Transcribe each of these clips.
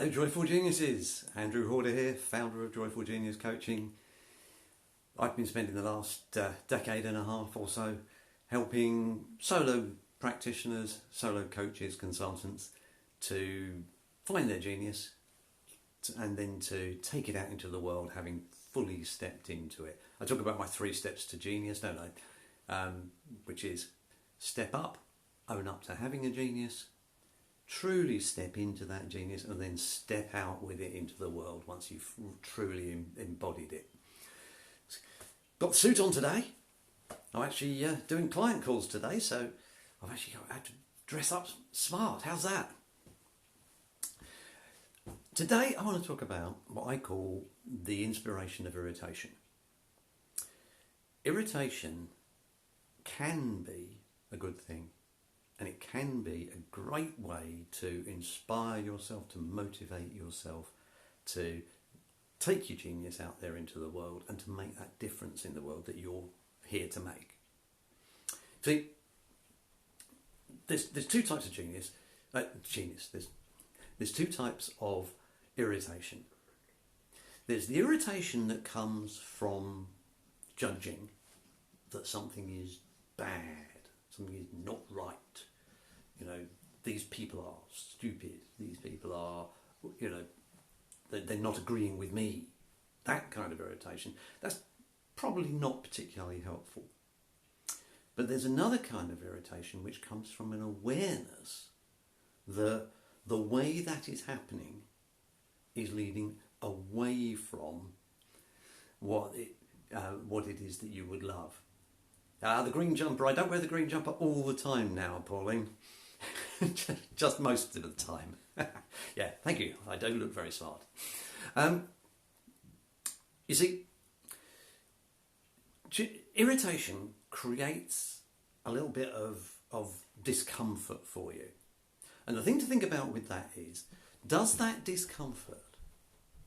Hello Joyful Geniuses, Andrew Horder here, founder of Joyful Genius Coaching. I've been spending the last decade and a half or so helping solo practitioners, solo coaches, consultants to find their genius and then to take it out into the world having fully stepped into it. I talk about my 3 steps to genius, don't I? Which is step up, own up to having a genius, truly step into that genius, and then step out with it into the world once you've truly embodied it. Got the suit on today. I'm actually doing client calls today, so I've actually had to dress up smart. How's that? Today I want to talk about what I call the inspiration of irritation. Irritation can be a good thing. And it can be a great way to inspire yourself, to motivate yourself, to take your genius out there into the world and to make that difference in the world that you're here to make. See, there's 2 types of genius. There's 2 types of irritation. There's the irritation that comes from judging that something is bad, something is not right. You know, these people are stupid, these people are, they're not agreeing with me. That kind of irritation, that's probably not particularly helpful. But there's another kind of irritation which comes from an awareness that the way that is happening is leading away from what it is that you would love. The green jumper, I don't wear the green jumper all the time now, Pauline. Just most of the time. Yeah, thank you. I do look very smart. You see, irritation creates a little bit of discomfort for you. And the thing to think about with that is, does that discomfort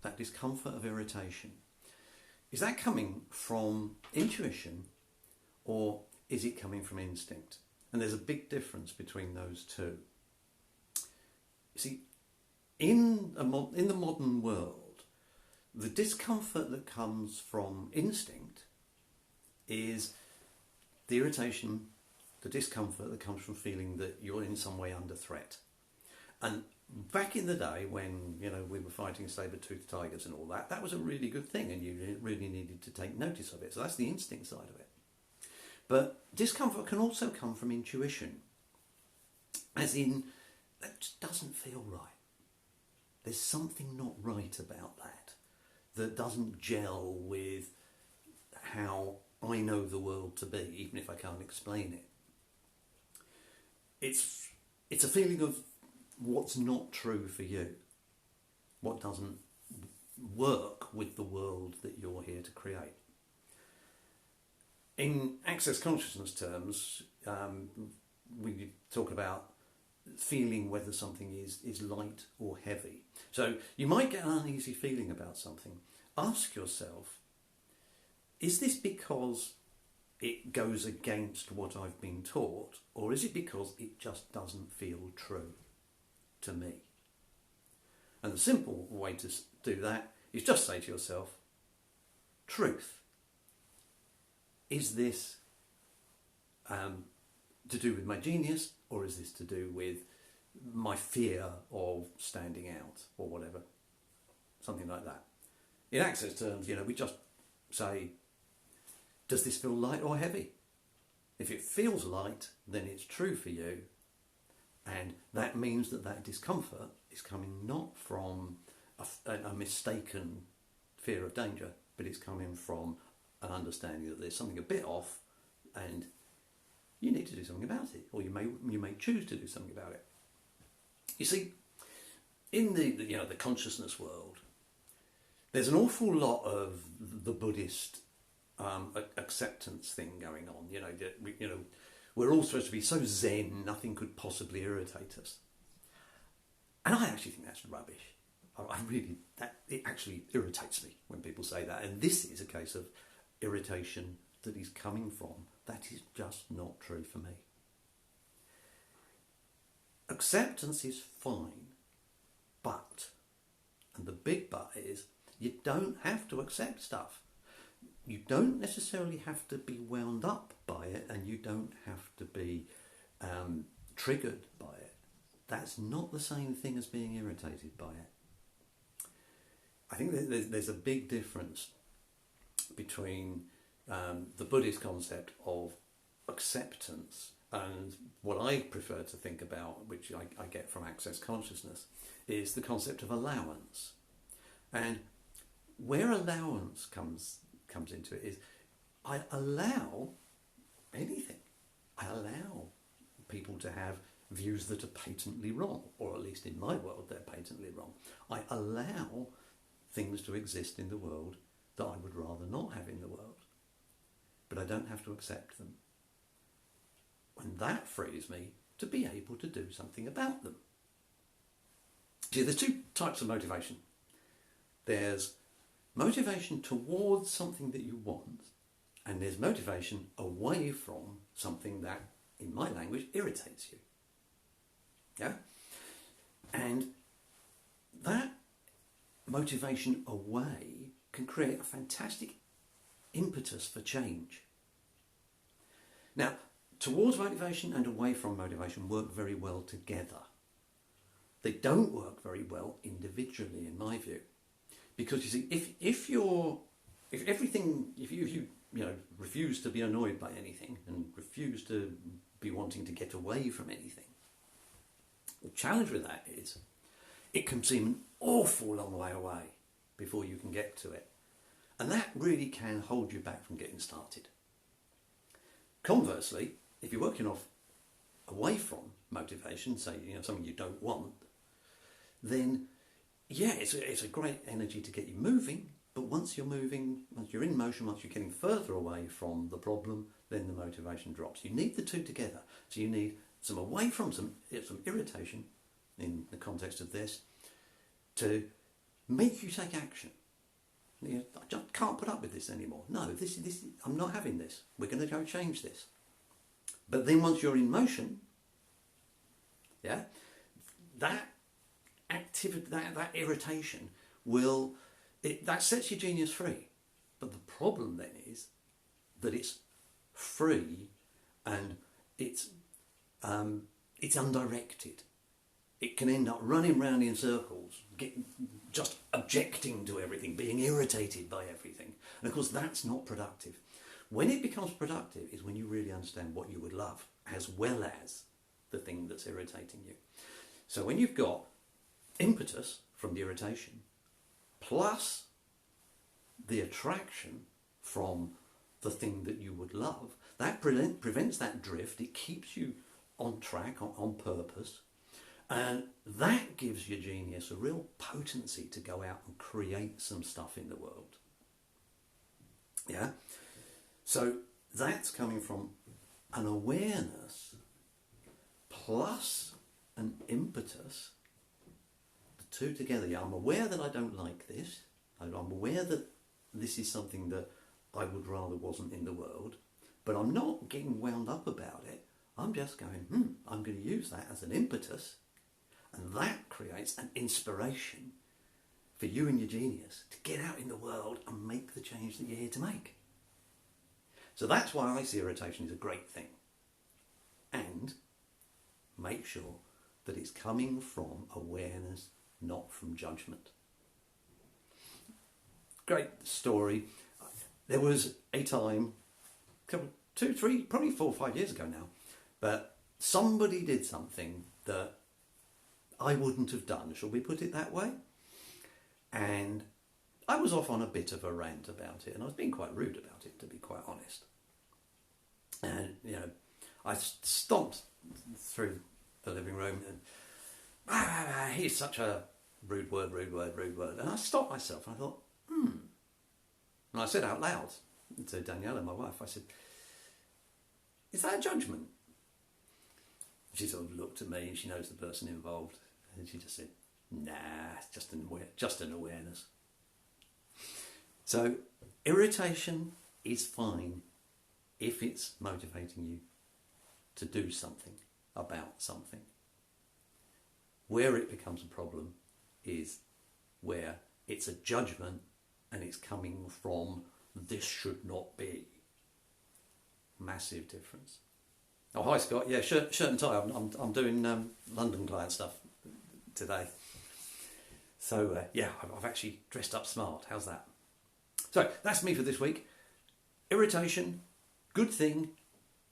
of irritation, is that coming from intuition or is it coming from instinct? And there's a big difference between those 2. You see, in the modern world, the discomfort that comes from instinct is the irritation, the discomfort that comes from feeling that you're in some way under threat. And back in the day when we were fighting saber-toothed tigers and all that, that was a really good thing, and you really needed to take notice of it. So that's the instinct side of it. But discomfort can also come from intuition, as in, that just doesn't feel right. There's something not right about that doesn't gel with how I know the world to be, even if I can't explain it. It's a feeling of what's not true for you, what doesn't work with the world that you're here to create. In access consciousness terms, we talk about feeling whether something is light or heavy. So you might get an uneasy feeling about something. Ask yourself, is this because it goes against what I've been taught, or is it because it just doesn't feel true to me? And the simple way to do that is just say to yourself, truth. Is this to do with my genius, or is this to do with my fear of standing out, or whatever? Something like that. In access terms, we just say, does this feel light or heavy? If it feels light, then it's true for you, and that means that discomfort is coming not from a mistaken fear of danger, but it's coming from an understanding that there's something a bit off and you need to do something about it, or you may choose to do something about it. You see, in the consciousness world, there's an awful lot of the Buddhist acceptance thing going on. We're all supposed to be so zen, nothing could possibly irritate us. And I actually think that's rubbish. It actually irritates me when people say that. And this is a case of irritation that is coming from that is just not true for me. Acceptance is fine, but And the big but is you don't have to accept stuff. You don't necessarily have to be wound up by it, and you don't have to be triggered by it. That's not the same thing as being irritated by it. I think there's a big difference between the Buddhist concept of acceptance and what I prefer to think about, which I get from Access Consciousness, is the concept of allowance. And where allowance comes into it is I allow anything. I allow people to have views that are patently wrong, or at least in my world they're patently wrong. I allow things to exist in the world that I would rather not have in the world, but I don't have to accept them. And that frees me to be able to do something about them. See, there's two types of motivation. There's motivation towards something that you want, and there's motivation away from something that, in my language, irritates you. Yeah? And that motivation away can create a fantastic impetus for change. Now, towards motivation and away from motivation work very well together. They don't work very well individually, in my view. Because you see, if you refuse to be annoyed by anything and refuse to be wanting to get away from anything, the challenge with that is it can seem an awful long way away before you can get to it. And that really can hold you back from getting started. Conversely, if you're working off away from motivation, say something you don't want, then yeah, it's a great energy to get you moving, but once you're moving, once you're in motion, once you're getting further away from the problem, then the motivation drops. You need the two together. So you need some away from some irritation, in the context of this, to make you take action. I just can't put up with this anymore. No, this I'm not having this. We're going to go change this. But then once you're in motion, yeah, that activity, that irritation that sets your genius free. But the problem then is that it's free and it's undirected. It can end up running round in circles, just objecting to everything, being irritated by everything. And of course that's not productive. When it becomes productive is when you really understand what you would love, as well as the thing that's irritating you. So when you've got impetus from the irritation, plus the attraction from the thing that you would love, that prevents that drift. It keeps you on track, on purpose, and that gives your genius a real potency to go out and create some stuff in the world. Yeah? So that's coming from an awareness plus an impetus, the two together. Yeah, I'm aware that I don't like this. I'm aware that this is something that I would rather wasn't in the world, but I'm not getting wound up about it. I'm just going, I'm going to use that as an impetus, and that creates an inspiration for you and your genius to get out in the world and make the change that you're here to make. So that's why I see irritation as a great thing. And make sure that it's coming from awareness, not from judgment. Great story. There was a time, 2, 3, probably 4 or 5 years ago now, but somebody did something that I wouldn't have done, shall we put it that way? And I was off on a bit of a rant about it, and I was being quite rude about it, to be quite honest. And, I stomped through the living room and, he's such a rude word. And I stopped myself and I thought, And I said out loud to Daniela, my wife, I said, is that a judgment? She sort of looked at me and she knows the person involved, and she just said, nah, it's just an awareness. So irritation is fine if it's motivating you to do something about something. Where it becomes a problem is where it's a judgment and it's coming from this should not be. Massive difference. Oh, hi Scott. Yeah, shirt and tie. I'm doing London client stuff today. So yeah, I've actually dressed up smart. How's that? So that's me for this week. Irritation, good thing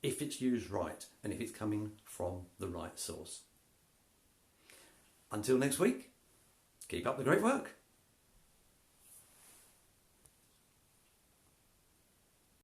if it's used right and if it's coming from the right source. Until next week, keep up the great work.